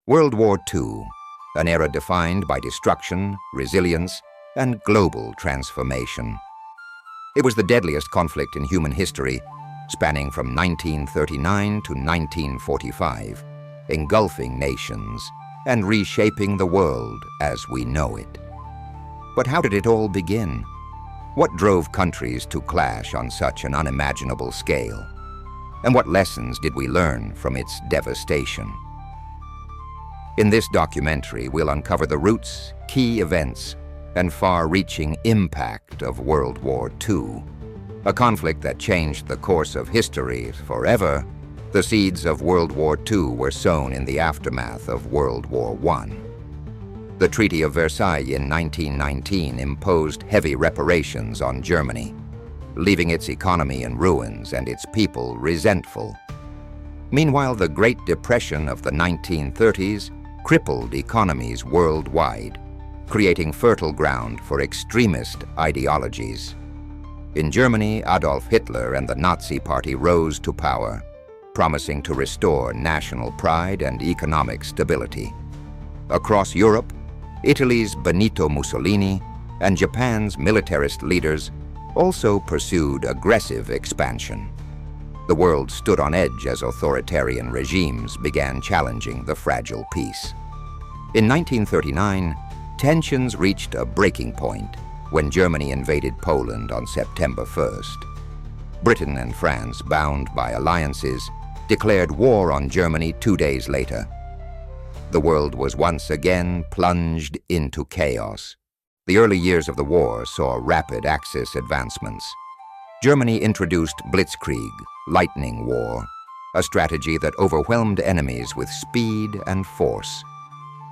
World War II, an era defined by destruction, resilience, and global transformation. It was the deadliest conflict in human history, spanning from 1939 to 1945, engulfing nations and reshaping the world as we know it. But how did it all begin? What drove countries to clash on such an unimaginable scale? And what lessons did we learn from its devastation? In this documentary, we'll uncover the roots, key events, and far-reaching impact of World War II, a conflict that changed the course of history forever. The seeds of World War II were sown in the aftermath of World War I. The Treaty of Versailles in 1919 imposed heavy reparations on Germany, leaving its economy in ruins and its people resentful. Meanwhile, the Great Depression of the 1930s crippled economies worldwide, creating fertile ground for extremist ideologies. In Germany, Adolf Hitler and the Nazi Party rose to power, promising to restore national pride and economic stability. Across Europe, Italy's Benito Mussolini and Japan's militarist leaders also pursued aggressive expansion. The world stood on edge as authoritarian regimes began challenging the fragile peace. In 1939, tensions reached a breaking point when Germany invaded Poland on September 1st. Britain and France, bound by alliances, declared war on Germany 2 days later. The world was once again plunged into chaos. The early years of the war saw rapid Axis advancements. Germany introduced blitzkrieg, lightning war, a strategy that overwhelmed enemies with speed and force.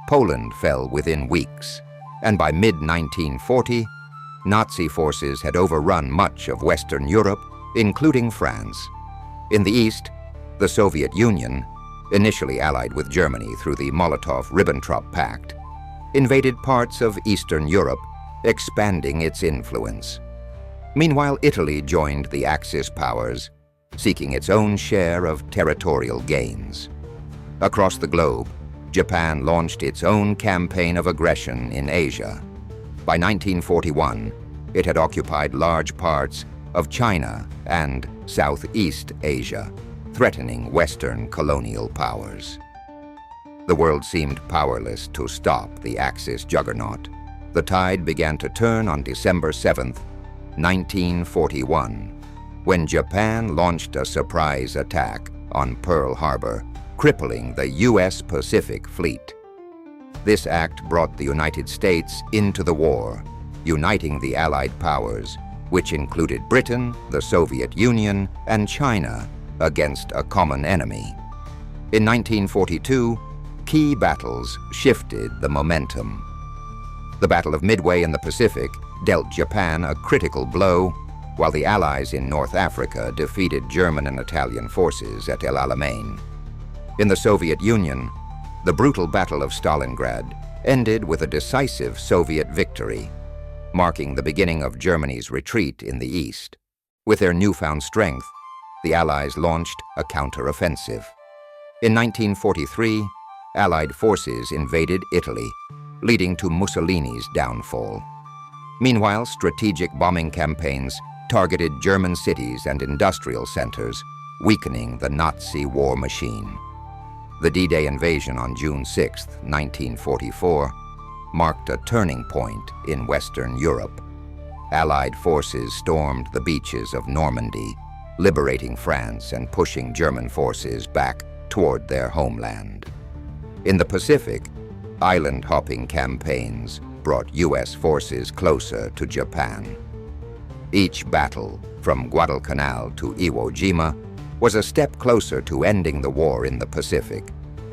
Poland fell within weeks, and by mid-1940, Nazi forces had overrun much of Western Europe, including France. In the east, the Soviet Union, initially allied with Germany through the Molotov-Ribbentrop Pact, invaded parts of Eastern Europe, expanding its influence. Meanwhile, Italy joined the Axis powers, seeking its own share of territorial gains. Across the globe, Japan launched its own campaign of aggression in Asia. By 1941, it had occupied large parts of China and Southeast Asia, threatening Western colonial powers. The world seemed powerless to stop the Axis juggernaut. The tide began to turn on December 7th, 1941, when Japan launched a surprise attack on Pearl Harbor, crippling the U.S. Pacific Fleet. This act brought the United States into the war, uniting the Allied powers, which included Britain, the Soviet Union, and China, against a common enemy. In 1942, key battles shifted the momentum. The Battle of Midway in the Pacific dealt Japan a critical blow, while the Allies in North Africa defeated German and Italian forces at El Alamein. In the Soviet Union, the brutal Battle of Stalingrad ended with a decisive Soviet victory, marking the beginning of Germany's retreat in the east. With their newfound strength, the Allies launched a counteroffensive. In 1943, Allied forces invaded Italy, leading to Mussolini's downfall. Meanwhile, strategic bombing campaigns targeted German cities and industrial centers, weakening the Nazi war machine. The D-Day invasion on June 6, 1944, marked a turning point in Western Europe. Allied forces stormed the beaches of Normandy, liberating France and pushing German forces back toward their homeland. In the Pacific, island-hopping campaigns brought U.S. forces closer to Japan. Each battle, from Guadalcanal to Iwo Jima, was a step closer to ending the war in the Pacific.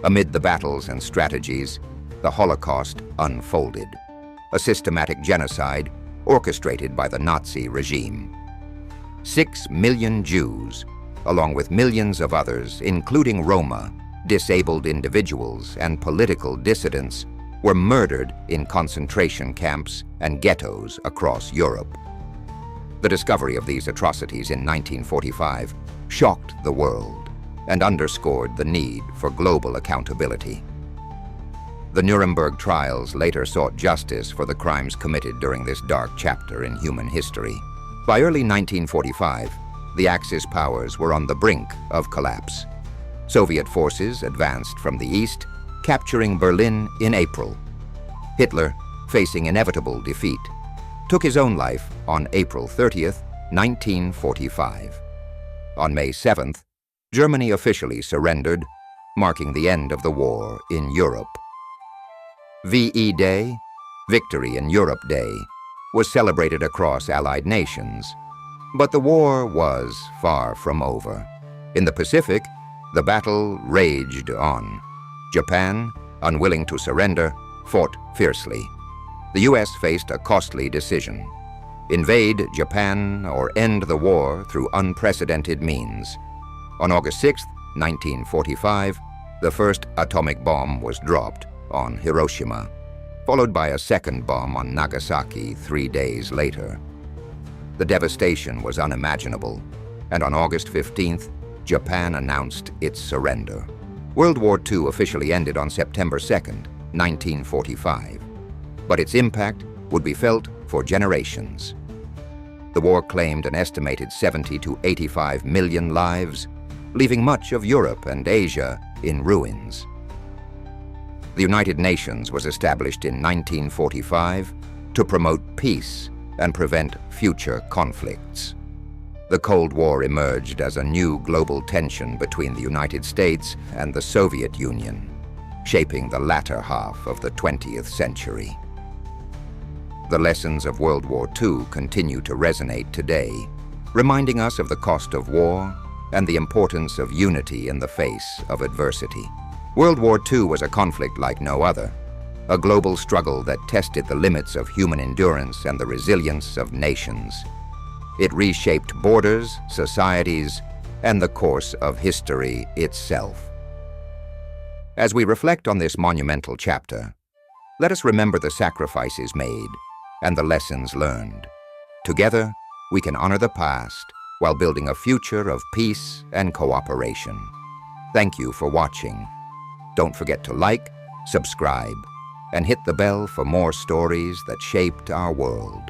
Amid the battles and strategies, the Holocaust unfolded, a systematic genocide orchestrated by the Nazi regime. 6 million Jews, along with millions of others, including Roma, disabled individuals, and political dissidents, were murdered in concentration camps and ghettos across Europe. The discovery of these atrocities in 1945 shocked the world and underscored the need for global accountability. The Nuremberg trials later sought justice for the crimes committed during this dark chapter in human history. By early 1945, the Axis powers were on the brink of collapse. Soviet forces advanced from the east, capturing Berlin in April. Hitler, facing inevitable defeat, took his own life on April 30th, 1945. On May 7th, Germany officially surrendered, marking the end of the war in Europe. VE Day, Victory in Europe Day, was celebrated across Allied nations. But the war was far from over. In the Pacific, the battle raged on. Japan, unwilling to surrender, fought fiercely. The U.S. faced a costly decision: invade Japan or end the war through unprecedented means. On August 6, 1945, the first atomic bomb was dropped on Hiroshima, followed by a second bomb on Nagasaki 3 days later. The devastation was unimaginable, and on August 15th, Japan announced its surrender. World War II officially ended on September 2nd, 1945, but its impact would be felt for generations. The war claimed an estimated 70 to 85 million lives, leaving much of Europe and Asia in ruins. The United Nations was established in 1945 to promote peace and prevent future conflicts. The Cold War emerged as a new global tension between the United States and the Soviet Union, shaping the latter half of the 20th century. The lessons of World War II continue to resonate today, reminding us of the cost of war and the importance of unity in the face of adversity. World War II was a conflict like no other, a global struggle that tested the limits of human endurance and the resilience of nations. It reshaped borders, societies, and the course of history itself. As we reflect on this monumental chapter, let us remember the sacrifices made and the lessons learned. Together, we can honor the past while building a future of peace and cooperation. Thank you for watching. Don't forget to like, subscribe, and hit the bell for more stories that shaped our world.